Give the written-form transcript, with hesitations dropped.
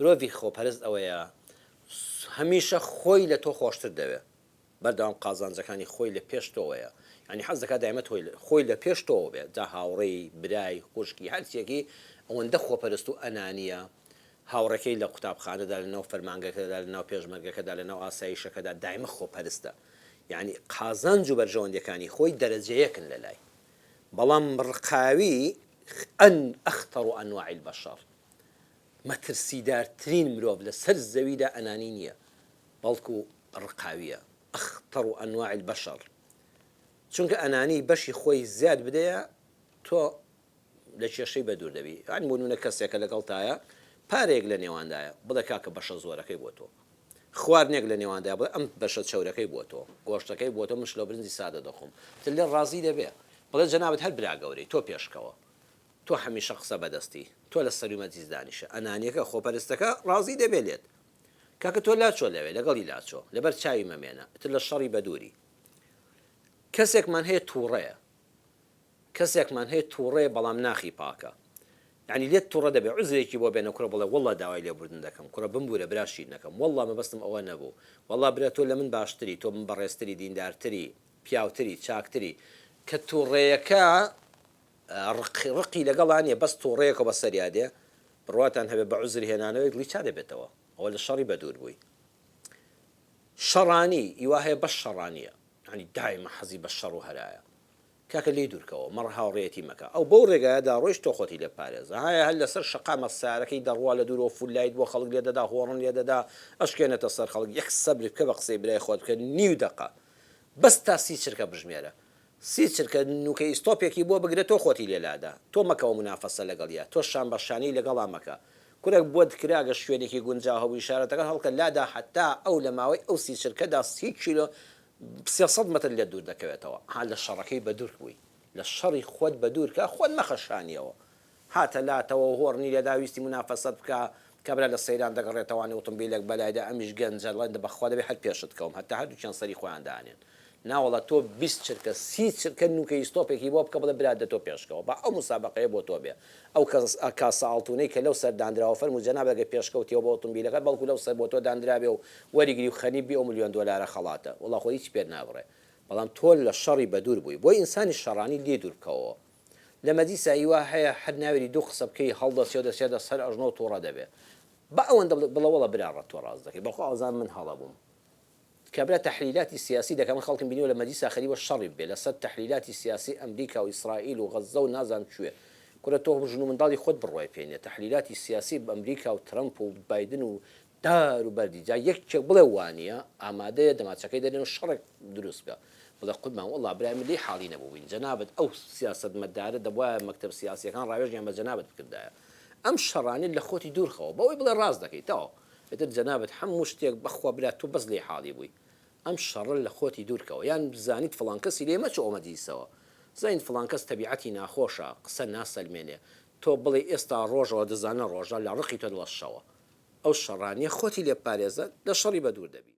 مرۆڤی خۆپەرست ئەوەیە هەمیشە خۆی لە تۆ خۆشتر دەوێت بەردەوام قازانجەکانی خۆی لە پێش تۆوەیە ینی حەز دەکات دایمە خۆی لە پێش تۆ بێت جا هاوڕێی برای خوشکی هەرچێکی ئەوەندە خۆپەرست و ئەنانیە هاوڕەکەی لە قوتابخانەدا لەناو فەرمانگەکەدا لەناو پێشمەرگەکەدا لەناو ئاسایشەکەدا دایمە خۆپەرستە یعنی قازانج و بەرژەوەندەکانی خۆی دەرەجەیەکن لە لای بەڵام ڕقاوی ئەن ئەختەڕ و ئەنواعی البەشەر مەترسیدارترین مرۆڤ لە سەر زەویدا ئەنانی نییە بەڵکو ڕقاویە ئەختەڕ و ئەنواعی البەشەر چونکە ئەنانی بەشی خۆی زیاد بدەیە تۆ لە کێشەی بە دوور دەبی ئەنی بۆنمونە کەسێکە لەگەڵتایە پارێک لە نێواندایە بڵێ کاکە بەشە زۆرەکەی بۆ تۆ خواردنێک لە نێواندایە بڵێ ئەم بەشە چەورەکەی بۆ تۆ گۆشتەکەی بۆ تۆ مش لە برنجی سادە دەخۆم تر لێ ڕازی دەبێ بڵێ جەنابەت هەر برا گەورەی تۆ پێشکەوە تۆ هەمیشە قسە بەدەستی تۆ لە سەری مەجلیس دانیشە ئەنانیەکە خۆپەرستەکە ڕازی دەبێت کاکە تۆ لاچۆ لەوێ لەگەڵی لاچۆ لەبەر چاوی مەمێنە تر لە شەڕی بەدووری کەسێکمان هەیە تووڕەیە کەسێکمان هەیە تووڕێ بەڵام ناخی پاکە یعنی لێت تووڕە دەبێ عوزرێکی بۆ بێنە کوڕە بڵێ وەڵڵا داوای لێبوردن دەکەم کوڕە بمبورە براشی نەکەم وەڵڵا مەبەستم ئەوە نەبوو وەڵڵا برە تۆ لە من باشتری تۆ من بەڕێزتری دیندارتری پیاوتری چاکتری کە تووڕێیەکە ڕقی لەگەڵانیە بەس تووڕەیەکە بە سەریادێ بڕواتان هەبێ بە عوزر هێنانەوەی گلیچا دەبێتەوە ئەوە لە شەڕی بەدوور بووی شەڕانی ئیوا هەیە بەش شەڕانیە ینی دایمە حەزی بە شەڕ و هەرایە کاکە لێ دوورکەوە مەڕ هاوڕێتی مەکە ئەو بەو ڕێگایەدا ڕۆیش تۆ خۆتی لێ پارێزە هەیە هەر لەسەر شەقامە سارەکەی دەڕوا لە دوورەوە فولایت بۆ خەڵک لێ دەدا هۆڕن لێ دەدا ئەشکێنێتە سەر خەڵک یەک سەبر بکە بە قسەی برای خۆت بکە نیو دەقە بەس تا سی چرکە بژمێرە سی چرکە نوکە ئیستۆپێکی بۆ بگرێت تۆ خۆتی لێلادا تۆ مەکەوە منافەسە لەگەڵیە تۆ شان بەشانی لەگەڵا مەکە کورێک بۆ دکراگە شوێنێکی گونجا هەبوو ئیشارەتەکە هەڵکە لادا حتا ئەو لە ماوەی ئەو سی چرکەدا 30 کیلۆ 300 متر لێ دوور دەکەوێتەوە ها لە شەڕەکەی بەدوور بووی لە شەڕی خۆت بەدوور کە خۆت مەخەشانیەوە هاتە لاتەوە هۆڕنی لە داویستی منافەسەت بکە کابرا لە سەیران دەگەڕێتەوەی ئۆتۆمبیلێک بەلایدا ئەمیش گەنجە لەندە بەخوا دەبێ هەر پێشت کەوم هەتا هەردووچیان سەری خۆیان دانێن ناوەڵە تۆ 20 چرکە 30 چرکە نوکە ئیستۆپێکی بۆ بکە بڵێ برادە تۆ پێشکەوە بە ئەو مسابقەیە بۆ تۆ بێ ئەو کاسە ئاڵتونەی کە لەو سەر دانراوە فەرموو جەنابەگە پێشکەوتیەوە بۆ ئۆتۆمبیلەکە بەڵکو لەو سەر بۆ تۆ دانرابێ و وەریگری و خەنی بێ ئەو ملیۆن دۆلارە خەڵاتە وەڵا خۆی هیچ پێ نابڕێ بەڵام تۆ لە شەڕی بەدوور بووی بۆی ئینسانی شەڕانی لێ دوور بکەوە لە مەجلیسا هیوا هەیە هەر ناوێری دوو قسە بکەی هەڵدەسێ و دەسێدە سەر ئەژنۆ و تووڕە دەبێ بە ئەوەندە بڵە وەڵە براڕە تۆ ڕاست دەکەی بەخوا ئەوزان من هەڵە بووم کابرا تحلیلاتی سیاسی دەکەم خەڵکم بینیوە لە مەجلیسا خەریوە شەڕی بێ لەسەر تحلیلاتی سیاسی ئەمریکا و ئیسرائیل و غەزە و نازان کوێ کورە تۆ ژن و منداڵی خۆت بڕوای پێێنێ تحلیلاتی سیاسی بە ئەمریکا و ترەمپ و بایدن و دار و بەردی جا یەکێک بڵێ وانە ئامادەیە دەماچەکەی دەرێن و شەڕێک دروست بکە بڵێ قوتمان وەڵا برای من لێ حاڵی نەبووین جەنابەت ئەو سیاست مەدارە دەبوایە مەکتەب سیاسیەکان ڕاوێژیان بە جەنابەت بکردایە ئەم شەڕانێت لە خۆتی دوورخەوە بەوەی بڵێ ڕاست دەکەیتەوە ئێتر جەنابەت هەموو شتێک بەخوا برات تۆ بەس لێ حاڵی بووی ئەم شەڕە لە خۆتی دوورکەوە یان بزانیت فڵان کەسی لێ مەچ ئۆمەدیسەوە زین فڵان کەس تەبیعەتی ناخۆشە قسە ناسەلمێنێ تۆ بڵێ ئێستا ڕۆژەوە دەزانە ڕۆژە لە ڕقی تۆ دڵەشەوە ئەو شەڕانیە خۆتی لێ پارێزە لە شەڕی بەدوور دەبی